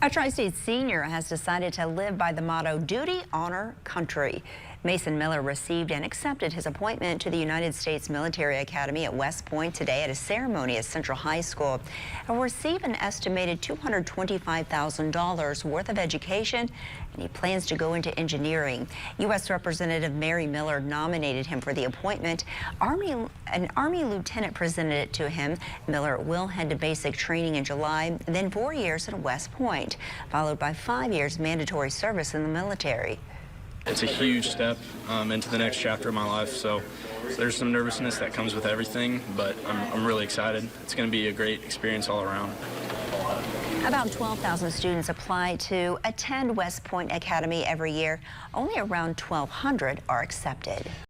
A Tri-State senior has decided to live by the motto, Duty, Honor, Country. Mason Miller received and accepted his appointment to the United States Military Academy at West Point today at a ceremony at Central High School. He'll receive an estimated $225,000 worth of education, and he plans to go into engineering. U.S. Representative Mary Miller nominated him for the appointment. An Army lieutenant presented it to him. Miller will head to basic training in July, then 4 years at West Point, followed by 5 years mandatory service in the military. It's a huge step into the next chapter of my life, so there's some nervousness that comes with everything, but I'm really excited. It's going to be a great experience all around. About 12,000 students apply to attend West Point Academy every year. Only around 1,200 are accepted.